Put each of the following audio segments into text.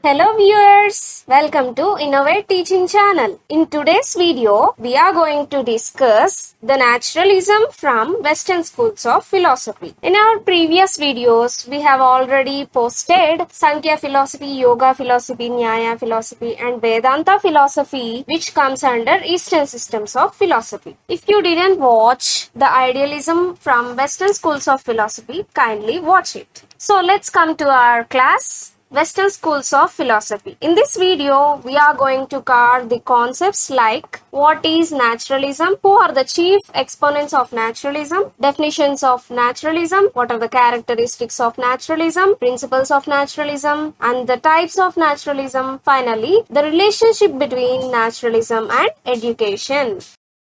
Hello viewers, welcome to Innovate Teaching Channel. In today's video, we are going to discuss the naturalism from Western schools of philosophy. In our previous videos, we have already posted Sankhya philosophy, Yoga philosophy, Nyaya philosophy and Vedanta philosophy, which comes under Eastern systems of philosophy. If you didn't watch the idealism from Western schools of philosophy, kindly watch it. So let's come to our class. Western schools of philosophy. In this video, we are going to cover the concepts like what is naturalism, who are the chief exponents of naturalism, definitions of naturalism, what are the characteristics of naturalism, principles of naturalism, and the types of naturalism. Finally, the relationship between naturalism and education.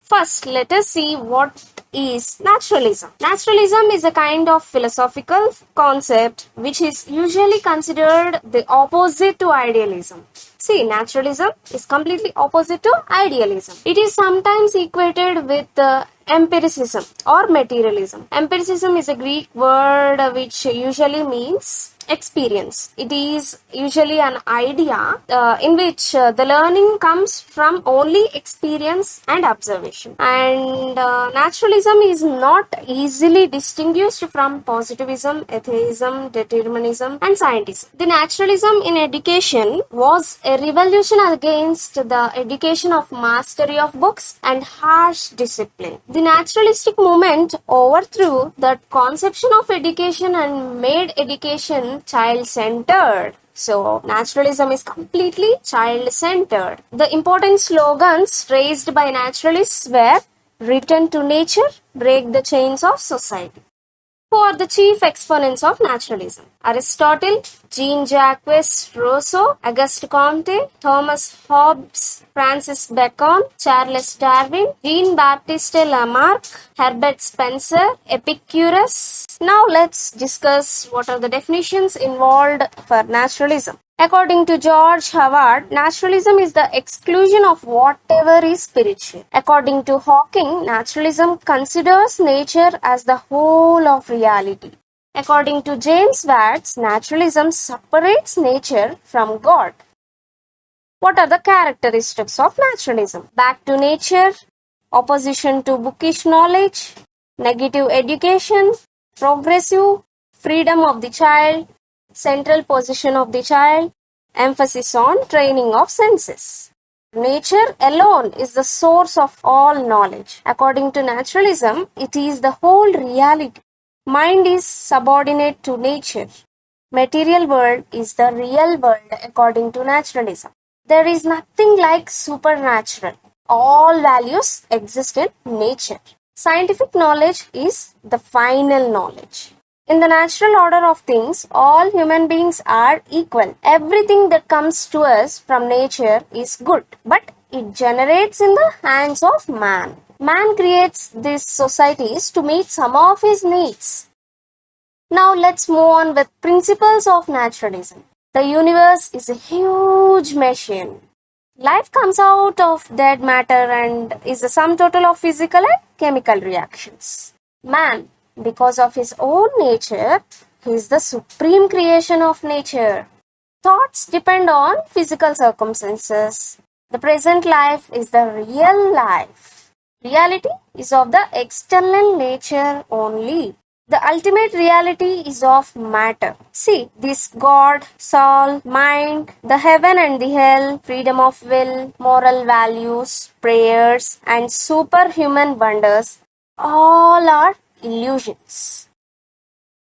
First, let us see what is naturalism. Naturalism is a kind of philosophical concept which is usually considered the opposite to idealism. See, naturalism is completely opposite to idealism. It is sometimes equated with empiricism or materialism. Empiricism is a Greek word which usually means experience. It is usually an idea in which the learning comes from only experience and observation. And naturalism is not easily distinguished from positivism, atheism, determinism and scientism. The naturalism in education was a revolution against the education of mastery of books and harsh discipline. The naturalistic movement overthrew the conception of education and made education child-centered. So, naturalism is completely child-centered. The important slogans raised by naturalists were return to nature, break the chains of society. Who are the chief exponents of naturalism? Aristotle, Jean-Jacques Rousseau, Auguste Comte, Thomas Hobbes, Francis Bacon, Charles Darwin, Jean-Baptiste Lamarck, Herbert Spencer, Epicurus. Now let's discuss what are the definitions involved for naturalism. According to George Howard, naturalism is the exclusion of whatever is spiritual. According to Hawking, naturalism considers nature as the whole of reality. According to James Watts, naturalism separates nature from God. What are the characteristics of naturalism? Back to nature, opposition to bookish knowledge, negative education, progressive, freedom of the child, central position of the child, emphasis on training of senses. Nature alone is the source of all knowledge. According to naturalism, it is the whole reality. Mind is subordinate to nature. Material world is the real world according to naturalism. There is nothing like supernatural. All values exist in nature. Scientific knowledge is the final knowledge. In the natural order of things, all human beings are equal. Everything that comes to us from nature is good, but it generates in the hands of man. Man creates these societies to meet some of his needs. Now let's move on with principles of naturalism. The universe is a huge machine. Life comes out of dead matter and is the sum total of physical and chemical reactions. Man, because of his own nature, he is the supreme creation of nature. Thoughts depend on physical circumstances. The present life is the real life. Reality is of the external nature only. The ultimate reality is of matter. See, this God, soul, mind, the heaven and the hell, freedom of will, moral values, prayers, and superhuman wonders, all are illusions.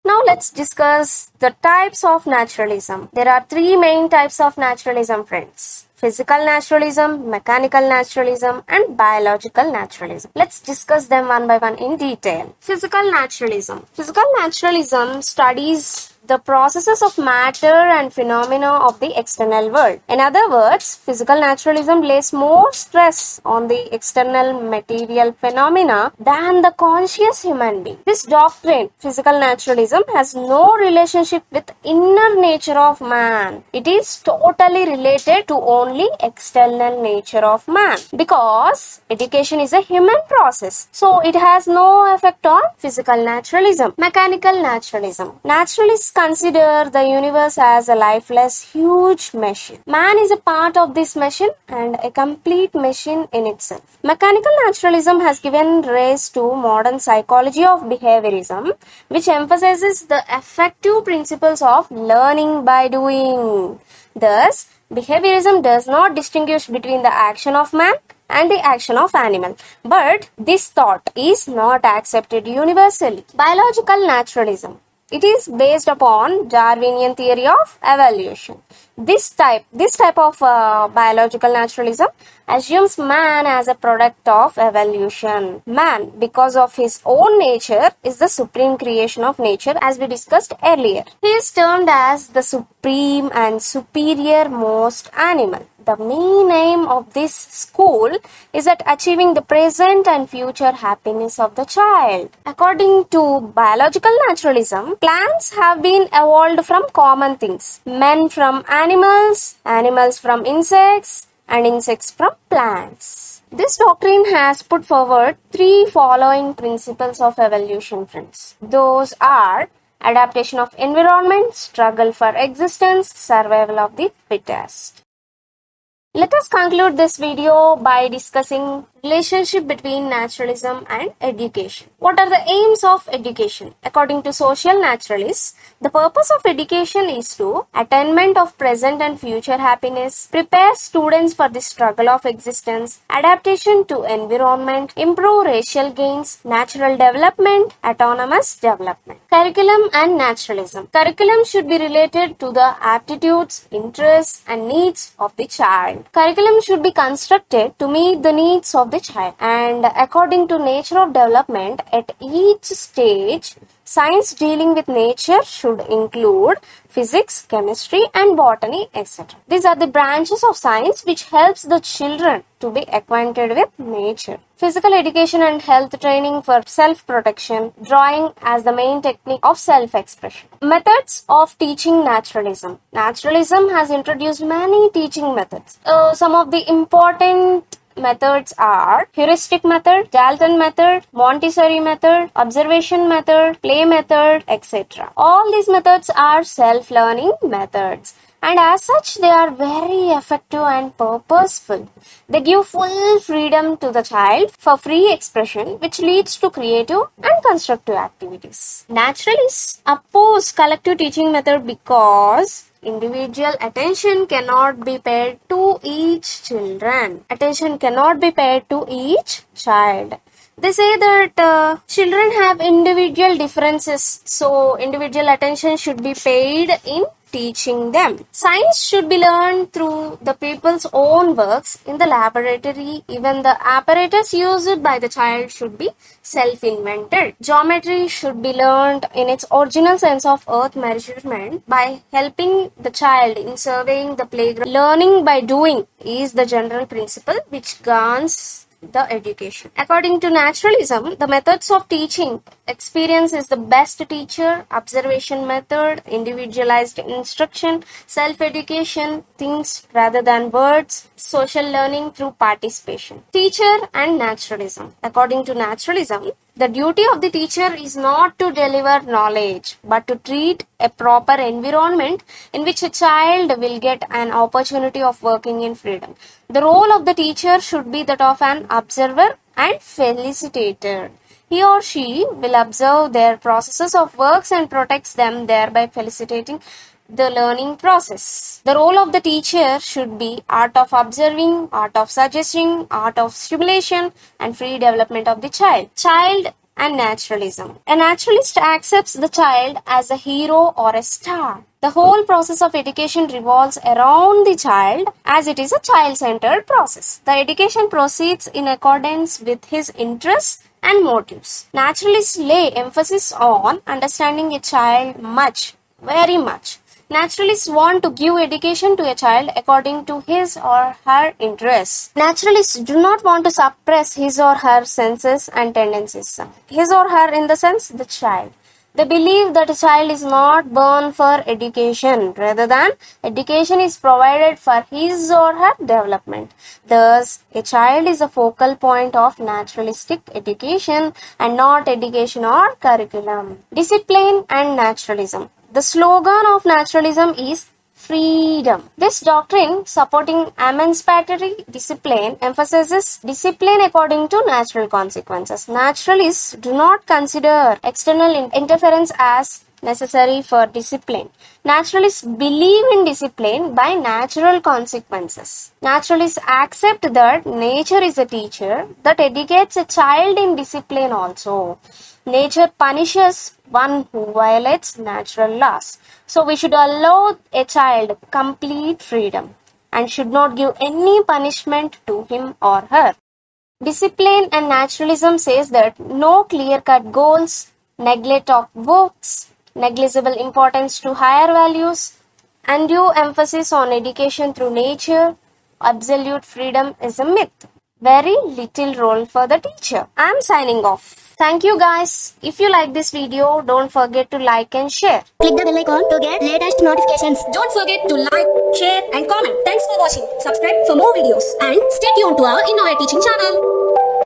Now let's discuss the types of naturalism. There are three main types of naturalism, friends. Physical naturalism, mechanical naturalism, and biological naturalism. Let's discuss them one by one in detail. Physical naturalism. Physical naturalism studies the processes of matter and phenomena of the external world. In other words, physical naturalism lays more stress on the external material phenomena than the conscious human being. This doctrine, physical naturalism, has no relationship with inner nature of man. It is totally related to only external nature of man, because education is a human process. So it has no effect on physical naturalism. Mechanical naturalism. Naturalists consider the universe as a lifeless, huge machine. Man is a part of this machine and a complete machine in itself. Mechanical naturalism has given rise to modern psychology of behaviorism, which emphasizes the effective principles of learning by doing. Thus, behaviorism does not distinguish between the action of man and the action of animal, but this thought is not accepted universally. Biological naturalism. It is based upon Darwinian theory of evolution. This type of biological naturalism assumes man as a product of evolution. Man, because of his own nature, is the supreme creation of nature, as we discussed earlier. He is termed as the supreme and superior most animal. The main aim of this school is at achieving the present and future happiness of the child. According to biological naturalism, plants have been evolved from common things. Men from animals, animals from insects, and insects from plants. This doctrine has put forward three following principles of evolution, friends. Those are adaptation of environment, struggle for existence, survival of the fittest. Let us conclude this video by discussing relationship between naturalism and education. What are the aims of education? According to social naturalists, the purpose of education is to attainment of present and future happiness, prepare students for the struggle of existence, adaptation to environment, improve racial gains, natural development, autonomous development. Curriculum and naturalism. Curriculum should be related to the aptitudes, interests, and needs of the child. Curriculum should be constructed to meet the needs of the child, and according to nature of development at each stage, science dealing with nature should include physics, chemistry, and botany, etc. These are the branches of science which helps the children to be acquainted with nature. Physical education and health training for self-protection, drawing as the main technique of self-expression. Methods of teaching naturalism. Naturalism has introduced many teaching methods. Some of the important methods are heuristic method, Dalton method, Montessori method, observation method, play method, etc. All these methods are self-learning methods, and as such they are very effective and purposeful. They give full freedom to the child for free expression, which leads to creative and constructive activities. Naturalists oppose collective teaching method because individual attention cannot be paid to each children. Attention cannot be paid to each child. They say that children have individual differences, so individual attention should be paid in teaching them. Science should be learned through the people's own works in the laboratory. Even the apparatus used by the child should be self-invented. Geometry should be learned in its original sense of earth measurement by helping the child in surveying the playground. Learning by doing is the general principle which governs the education. According to naturalism, the methods of teaching, experience is the best teacher, observation method, individualized instruction, self-education, things rather than words, social learning through participation. Teacher and naturalism. According to naturalism, the duty of the teacher is not to deliver knowledge, but to treat a proper environment in which a child will get an opportunity of working in freedom. The role of the teacher should be that of an observer and felicitator. He or she will observe their processes of works and protects them, thereby felicitating the learning process. The role of the teacher should be art of observing, art of suggesting, art of stimulation, and free development of the child. Child and naturalism. A naturalist accepts the child as a hero or a star. The whole process of education revolves around the child as it is a child-centered process. The education proceeds in accordance with his interests and motives. Naturalists lay emphasis on understanding a child much, very much. Naturalists want to give education to a child according to his or her interests. Naturalists do not want to suppress his or her senses and tendencies. His or her in the sense the child. They believe that a child is not born for education, rather than education is provided for his or her development. Thus, a child is a focal point of naturalistic education and not education or curriculum. Discipline and naturalism. The slogan of naturalism is freedom. This doctrine, supporting emancipatory discipline, emphasizes discipline according to natural consequences. Naturalists do not consider external interference as necessary for discipline. Naturalists believe in discipline by natural consequences. Naturalists accept that nature is a teacher that educates a child in discipline also. Nature punishes one who violates natural laws. So we should allow a child complete freedom and should not give any punishment to him or her. Discipline and naturalism says that no clear-cut goals, neglect of works, negligible importance to higher values, undue emphasis on education through nature, absolute freedom is a myth. Very little role for the teacher. I'm signing off. Thank you guys. If you like this video, don't forget to like and share. Click the bell icon to get latest notifications. Don't forget to like, share and comment. Thanks for watching. Subscribe for more videos and stay tuned to our Innovate Teaching channel.